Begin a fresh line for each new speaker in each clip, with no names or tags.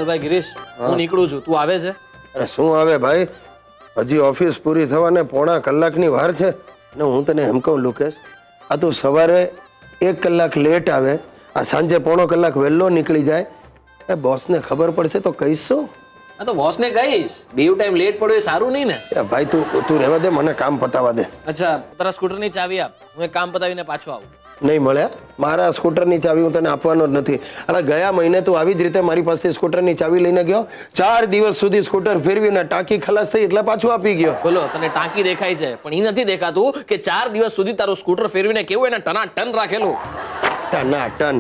ચાલ ભાઈ ગિરીશ, હું નીકળું છું, તું આવે છે?
અરે શું આવે ભાઈ, હજી ઓફિસ પૂરી થવાને પોણા કલાકની વાર છે ને હું તને એમ કહું લુકેશ, આ તું સવારે 1 કલાક લેટ આવે, આ સાંજે પોણો કલાક વહેલો નીકળી જાય, એ બોસને ખબર પડશે તો કહીશ શું?
હા તો બોસને કહીશ, બેવ ટાઈમ લેટ પડ્યો એ સારું નહીં ને.
એ ભાઈ તું રહેવા દે, મને કામ પતાવા દે.
અચ્છા, તારા સ્કૂટરની ચાવી આપ, હું એક કામ પતાવીને પાછો આવું.
નહીં મળે, મારા સ્કૂટરની ચાવી હું તને આપવાનો જ નથી. અરે ગયા મહિને તું આવી જ રીતે મારી પાસેથી સ્કૂટરની ચાવી લઈને ગયો, 4 દિવસ સુધી સ્કૂટર ફેરવીને ટાંકી ખલાસ થઈ એટલે પાછું આપી ગયો.
બોલો, તને ટાંકી દેખાય છે પણ એ નથી દેખાતું કે 4 દિવસ સુધી તારું સ્કૂટર ફેરવીને કેવું એને ટનાટન રાખેલું.
ટન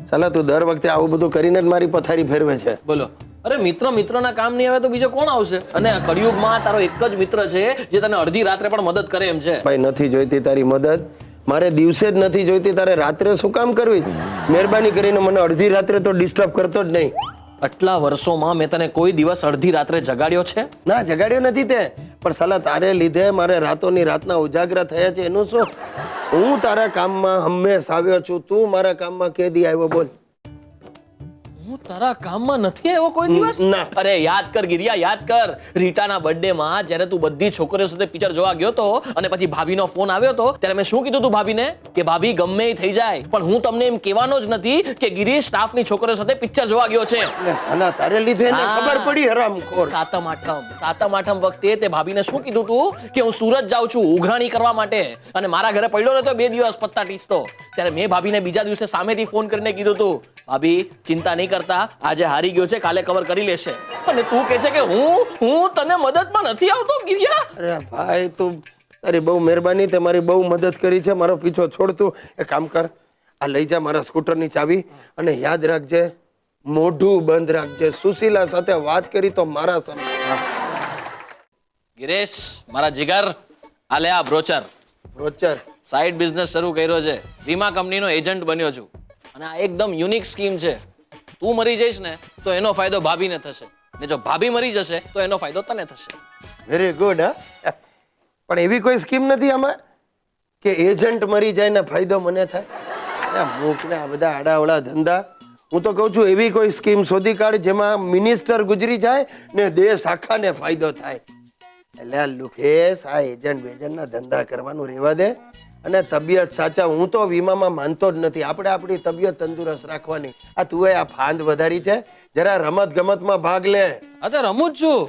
સાલા તું દર વખતે આવું બધું કરીને જ મારી પથારી ફેરવે છે.
બોલો, અરે મિત્રના કામ નહીં આવે તો બીજો કોણ આવશે? અને કળિયુગમાં તારો એક જ મિત્ર છે જે તને અડધી રાત્રે પણ મદદ કરે એમ છે.
ભાઈ નથી જોઈતી તારી મદદ, મારે દિવસે જ નથી જોઈતી, તારે રાત્રે શું કામ કરવી? મહેરબાની કરીને મને અડધી રાત્રે તો ડિસ્ટર્બ કરતો જ નહીં.
આટલા વર્ષોમાં મેં તને કોઈ દિવસ અડધી રાત્રે જગાડ્યો છે?
ના, જગાડ્યો નથી તે, પણ સાલા તારે લીધે મારે રાતોની રાતના ઉજાગરા થયા છે. એનું શું? હું તારા કામમાં હંમેશા આવ્યો છું, તું મારા કામમાં કે દી આવ્યો બોલ?
હું તારા કામમાં નથી આવ્યો કોઈ દિવસ?
ના.
અરે યાદ કર ગિરિયા, યાદ કર. રીટાના બર્થડે માં જ્યારે તું બધી છોકરીઓ સાથે પિક્ચર જોવા ગયો તો અને પછી ભાભીનો ફોન આવ્યો તો ત્યારે મેં શું કીધું તું ભાભીને? કે ભાભી ગમે એ થઈ જાય પણ હું તમને એમ કહેવાનો જ નથી કે ગિરીશ સ્ટાફની છોકરીઓ સાથે પિક્ચર જોવા ગયો છે.
એટલે સાલા તારે લીધે એને ખબર પડી હરામખોર.
સાતમ આઠમ વખતે તે ભાભીને શું કીધું તું કે હું સુરત જાઉં છું ઉઘરાણી કરવા માટે અને મારા ઘરે પડ્યો નતો 2 દિવસ પત્તા ટીસતો. ત્યારે મેં ભાભીને બીજા દિવસે સામેથી ફોન કરીને કીધું તું, ભાભી ચિંતા નહીં કરતા, આજે હારી ગયો છે, કાલે કવર કરી લેશે. અને તું કહે છે કે હું તને મદદમાં નથી આવતો ગિરિયા?
અરે ભાઈ તું, તારી બહુ મહેરબાની, તે મારી બહુ મદદ કરી છે, મારો પીછો છોડતું. એક કામ કર, આ લઈ જા મારા સ્કૂટરની ચાવી અને યાદ રાખજે, મોઢું બંધ રાખજે. સુશીલા સાથે વાત કરી તો મારા સામે.
ગિરેશ મારા જીગર, આ લે આ બ્રોચર. સાઈડ બિઝનેસ શરૂ કર્યો છે, વીમા કંપનીનો એજન્ટ બન્યો છું અને આ એકદમ યુનિક સ્કીમ છે. તું મરી જઈશ ને તો એનો ફાયદો ભાભીને થશે ને જો ભાભી મરી જશે તો એનો ફાયદો તને થશે.
Very good. હા, પણ એવી કોઈ સ્કીમ નથી આમાં કે એજન્ટ મરી જાય ને ફાયદો મને થાય? અરે મૂક ને આ બધા આડાવડા ધંધા. હું તો કહું છું એવી કોઈ સ્કીમ શોધી કાઢ જેમાં મિનિસ્ટર ગુજરી જાય ને દેશ આખાને ફાયદો થાય. એટલે આ લુકેશ, આ એજન્ટના ધંધા કરવાનું રહેવા દે અને તબિયત સાચા. હું તો વીમામાં માનતો જ નથી, આપણે આપણી તબિયત તંદુરસ્ત રાખવાની. આ તું આ ફાંદ વધારી છે, જરા રમત ગમતમાં ભાગ લે.
હા તો રમું જ છું,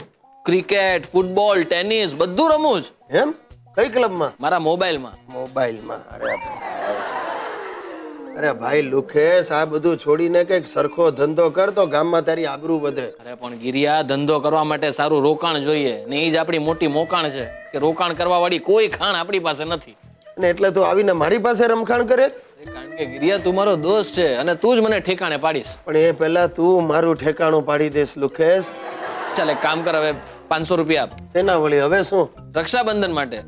ક્રિકેટ, ફૂટબોલ, ટેનિસ બધું રમું જ.
એમ? કઈ ક્લબમાં?
મારા મોબાઈલમાં.
અરે ભાઈ લુકેશ, આ બધું છોડીને કઈક સરખો ધંધો કર તો ગામમાં તારી આબરૂ વધે.
અરે પણ ગિરિયા, ધંધો કરવા માટે સારું રોકાણ જોઈએ ને એ જ આપણી મોટી મોકાણ છે કે રોકાણ કરવા વાળી કોઈ ખાણ આપણી પાસે નથી.
ને એટલે તું આવીને મારી પાસે રમખાણ કરે છે?
કારણ કે ગિરિયા તું મારો દોસ્ત છે અને તું જ મને ઠેકાણે પાડીશ.
પણ એ પહેલા તું મારું ઠેકાણું પાડી દેશ લુકેશ.
ચાલ એક કામ કર, હવે 500 રૂપિયા આપ.
શેના વળી? હવે શું?
રક્ષાબંધન માટે.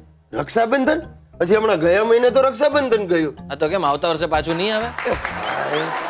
રક્ષાબંધન? હજી હમણાં ગયા મહિને તો રક્ષાબંધન ગયું.
આ તો કેમ આવતા વર્ષે પાછું નહીં આવે?
ભાઈ